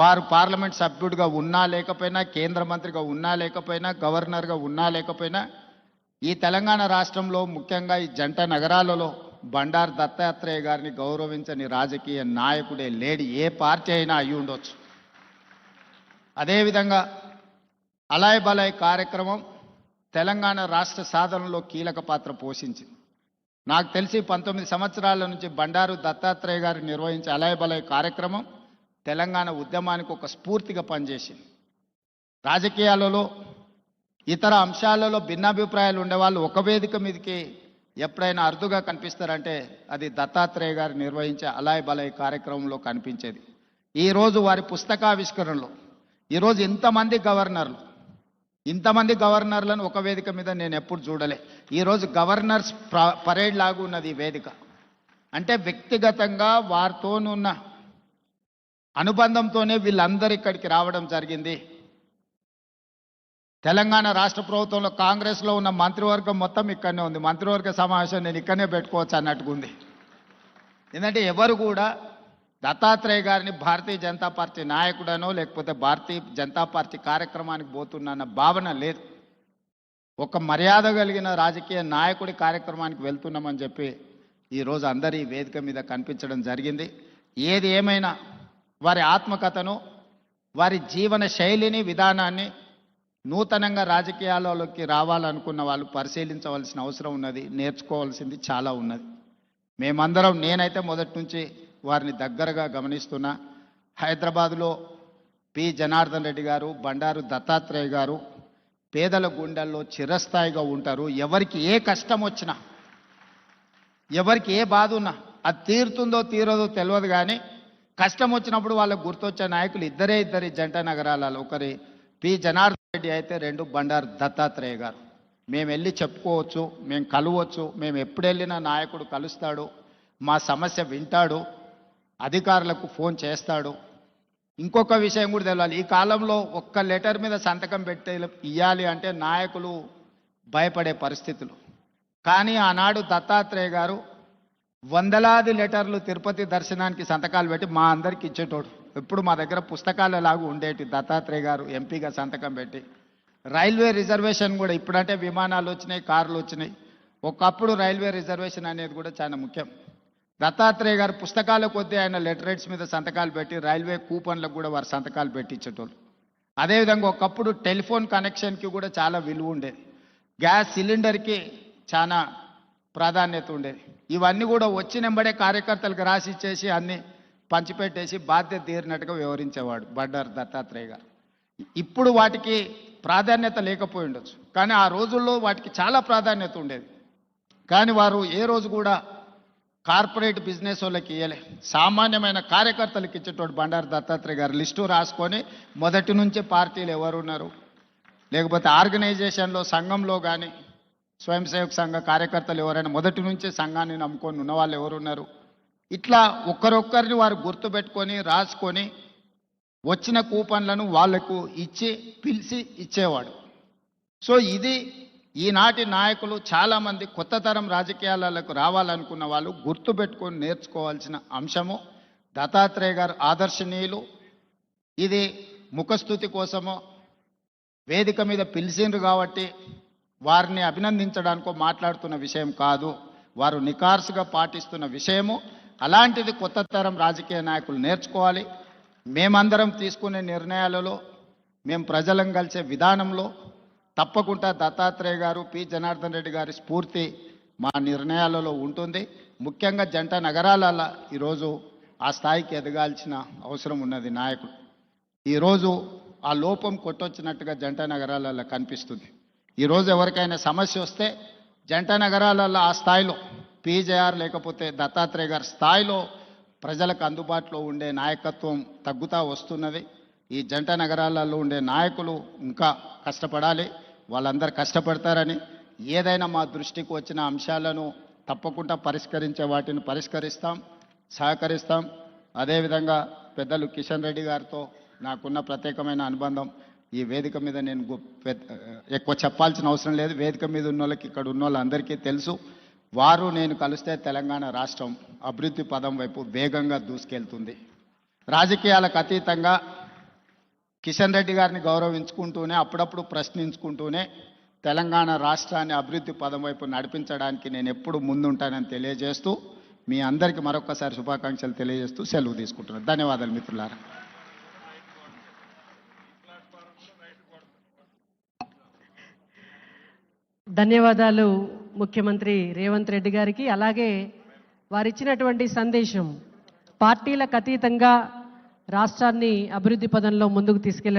వారు పార్లమెంట్ సభ్యుడిగా ఉన్నా లేకపోయినా, కేంద్ర మంత్రిగా ఉన్నా లేకపోయినా, గవర్నర్గా ఉన్నా లేకపోయినా, ఈ తెలంగాణ రాష్ట్రంలో ముఖ్యంగా ఈ జంట నగరాలలో బండారు దత్తాత్రేయ గారిని గౌరవించని రాజకీయ నాయకుడే లేడి, ఏ పార్టీ అయినా అయి ఉండొచ్చు. అదేవిధంగా అలాయ్ బలాయ్ కార్యక్రమం తెలంగాణ రాష్ట్ర సాధనలో కీలక పాత్ర పోషించింది. నాకు తెలిసి 19 సంవత్సరాల నుంచి బండారు దత్తాత్రేయ గారు నిర్వహించే అలాయ్ బలాయ్ కార్యక్రమం తెలంగాణ ఉద్యమానికి ఒక స్ఫూర్తిగా పనిచేసింది. రాజకీయాలలో ఇతర అంశాలలో భిన్నాభిప్రాయాలు ఉండేవాళ్ళు ఒక వేదిక మీదకి ఎప్పుడైనా అరుదుగా కనిపిస్తారంటే అది దత్తాత్రేయ గారు నిర్వహించే అలాయ్ బలాయ్ కార్యక్రమంలో కనిపించేది. ఈరోజు వారి పుస్తకావిష్కరణలో ఈరోజు ఇంతమంది గవర్నర్లను ఒక వేదిక మీద నేను ఎప్పుడు చూడలే. ఈరోజు గవర్నర్స్ పరేడ్ లాగా ఉన్నది ఈ వేదిక. అంటే వ్యక్తిగతంగా వారితోనున్న అనుబంధంతోనే వీళ్ళందరూ ఇక్కడికి రావడం జరిగింది. తెలంగాణ రాష్ట్ర ప్రభుత్వంలో కాంగ్రెస్లో ఉన్న మంత్రివర్గం మొత్తం ఇక్కడనే ఉంది. మంత్రివర్గ సమావేశం నేను ఇక్కడనే పెట్టుకోవచ్చు అన్నట్టుగా ఉంది. ఎందుకంటే ఎవరు కూడా దత్తాత్రేయ గారిని భారతీయ జనతా పార్టీ నాయకుడనో లేకపోతే భారతీయ జనతా పార్టీ కార్యక్రమానికి పోతున్న భావన లేదు. ఒక మర్యాద కలిగిన రాజకీయ నాయకుడి కార్యక్రమానికి వెళ్తున్నామని చెప్పి ఈరోజు అందరి వేదిక మీద కనిపించడం జరిగింది. ఏది ఏమైనా వారి ఆత్మకథను, వారి జీవన శైలిని, విధానాన్ని నూతనంగా రాజకీయాలలోకి రావాలనుకున్న వాళ్ళు పరిశీలించవలసిన అవసరం ఉన్నది. నేర్చుకోవాల్సింది చాలా ఉన్నది. మేమందరం, నేనైతే మొదటి నుంచి వారిని దగ్గరగా గమనిస్తున్నా. హైదరాబాదులో పి జనార్దన్ రెడ్డి గారు, బండారు దత్తాత్రేయ గారు పేదల గుండెల్లో చిరస్థాయిగా ఉంటారు. ఎవరికి ఏ కష్టం వచ్చినా, ఎవరికి ఏ బాధ ఉన్నా అది తీరుతుందో తీరదో తెలియదు, కానీ కష్టం వచ్చినప్పుడు వాళ్ళకు గుర్తొచ్చే నాయకులు ఇద్దరే జంట నగరాలలో. ఒకరి పి జనార్దన్ రెడ్డి అయితే, రెండు బండారు దత్తాత్రేయ గారు. మేము వెళ్ళి చెప్పుకోవచ్చు, మేము కలవచ్చు. మేము ఎప్పుడు వెళ్ళినా నాయకుడు కలుస్తాడు, మా సమస్య వింటాడు, అధికారులకు ఫోన్ చేస్తాడు. ఇంకొక విషయం కూడా తెలియాలి, ఈ కాలంలో ఒక్క లెటర్ మీద సంతకం పెట్టి ఇవ్వాలి అంటే నాయకులు భయపడే పరిస్థితులు. కానీ ఆనాడు దత్తాత్రేయ గారు వందలాది లెటర్లు తిరుపతి దర్శనానికి సంతకాలు పెట్టి మా అందరికి ఇచ్చేటోడు. ఎప్పుడు మా దగ్గర పుస్తకాలలాగా ఉండేటి. దత్తాత్రేయ గారు ఎంపీగా సంతకం పెట్టి రైల్వే రిజర్వేషన్ కూడా, ఇప్పుడంటే విమానాలు వచ్చినాయి, కార్లు వచ్చినాయి, ఒకప్పుడు రైల్వే రిజర్వేషన్ అనేది కూడా చాలా ముఖ్యం. దత్తాత్రేయ గారు పుస్తకాల కొద్దీ ఆయన లెటరేట్స్ మీద సంతకాలు పెట్టి రైల్వే కూపన్లకు కూడా వారు సంతకాలు పెట్టించేటోళ్ళు. అదేవిధంగా ఒకప్పుడు టెలిఫోన్ కనెక్షన్కి కూడా చాలా విలువ ఉండేది. గ్యాస్ సిలిండర్కి చాలా ప్రాధాన్యత ఉండేది. ఇవన్నీ కూడా వచ్చినెంబడే కార్యకర్తలకు రాసి ఇచ్చేసి అన్నీ పంచిపెట్టేసి బాధ్యత తీరినట్టుగా వివరించేవాడు బండారు దత్తాత్రేయ గారు. ఇప్పుడు వాటికి ప్రాధాన్యత లేకపోయి ఉండొచ్చు, కానీ ఆ రోజుల్లో వాటికి చాలా ప్రాధాన్యత ఉండేది. కానీ వారు ఏ రోజు కూడా కార్పొరేట్ బిజినెస్ వాళ్ళకి ఇవ్వలే, సామాన్యమైన కార్యకర్తలకు ఇచ్చేటోడు బండారు దత్తాత్రేయ గారు. లిస్టు రాసుకొని మొదటి నుంచే పార్టీలు ఎవరున్నారు, లేకపోతే ఆర్గనైజేషన్లో సంఘంలో కానీ స్వయం సేవక సంఘ కార్యకర్తలు ఎవరైనా మొదటి నుంచే సంఘాన్ని నమ్ముకొని ఉన్నవాళ్ళు ఎవరున్నారు, ఇట్లా ఒక్కరొక్కరిని వారు గుర్తుపెట్టుకొని రాసుకొని వచ్చిన కూపన్లను వాళ్లకు ఇచ్చి పిలిచి ఇచ్చేవాడు. సో ఇది ఈనాటి నాయకులు చాలామంది కొత్త తరం రాజకీయాలకు రావాలనుకున్న వాళ్ళు గుర్తుపెట్టుకొని నేర్చుకోవాల్సిన అంశము. దత్తాత్రేయ గారు ఆదర్శనీయులు. ఇది ముఖస్థుతి కోసమో వేదిక మీద పిలిచిండ్రు కాబట్టి వారిని అభినందించడానికో మాట్లాడుతున్న విషయం కాదు, వారు నికార్సుగా పాటిస్తున్న విషయము. అలాంటిది కొత్త తరం రాజకీయ నాయకులు నేర్చుకోవాలి. మేమందరం తీసుకునే నిర్ణయాలలో, మేము ప్రజలను కలిసే విధానంలో తప్పకుండా దత్తాత్రేయ గారు, పి జనార్దన్ రెడ్డి గారి స్ఫూర్తి మా నిర్ణయాలలో ఉంటుంది. ముఖ్యంగా జంట నగరాలలో ఈరోజు ఆ స్థాయికి ఎదగాల్సిన అవసరం ఉన్నది నాయకుడు. ఈరోజు ఆ లోపం కొట్టొచ్చినట్టుగా జంట నగరాలలో కనిపిస్తుంది. ఈరోజు ఎవరికైనా సమస్య వస్తే జంట నగరాలలో ఆ స్థాయిలో పీజేఆర్ లేకపోతే దత్తాత్రేయ గారి స్థాయిలో ప్రజలకు అందుబాటులో ఉండే నాయకత్వం తగ్గుతూ వస్తున్నది. ఈ జంట నగరాలలో ఉండే నాయకులు ఇంకా కష్టపడాలి. వాళ్ళందరూ కష్టపడతారని, ఏదైనా మా దృష్టికి వచ్చిన అంశాలను తప్పకుండా పరిష్కరించే వాటిని పరిష్కరిస్తాం, సహకరిస్తాం. అదేవిధంగా పెద్దలు కిషన్ రెడ్డి గారితో నాకున్న ప్రత్యేకమైన అనుబంధం ఈ వేదిక మీద నేను ఎక్కువ చెప్పాల్సిన అవసరం లేదు. వేదిక మీద ఉన్న వాళ్ళకి, ఇక్కడ ఉన్న వాళ్ళందరికీ తెలుసు. వారు నేను కలిస్తే తెలంగాణ రాష్ట్రం అభివృద్ధి పదం వైపు వేగంగా దూసుకెళ్తుంది. రాజకీయాలకు అతీతంగా కిషన్ రెడ్డి గారిని గౌరవించుకుంటూనే అప్పుడప్పుడు ప్రశ్నించుకుంటూనే తెలంగాణ రాష్ట్రాన్ని అభివృద్ధి పదం వైపు నడిపించడానికి నేను ఎప్పుడు ముందుంటానని తెలియజేస్తూ మీ అందరికీ మరొకసారి శుభాకాంక్షలు తెలియజేస్తూ సెలవు తీసుకుంటున్నాను. ధన్యవాదాలు మిత్రులారా. ధన్యవాదాలు ముఖ్యమంత్రి రేవంత్ రెడ్డి గారికి. అలాగే వారిచ్చినటువంటి సందేశం పార్టీలకు అతీతంగా రాష్ట్రాన్ని అభివృద్ధి పదంలో ముందుకు తీసుకెళ్లే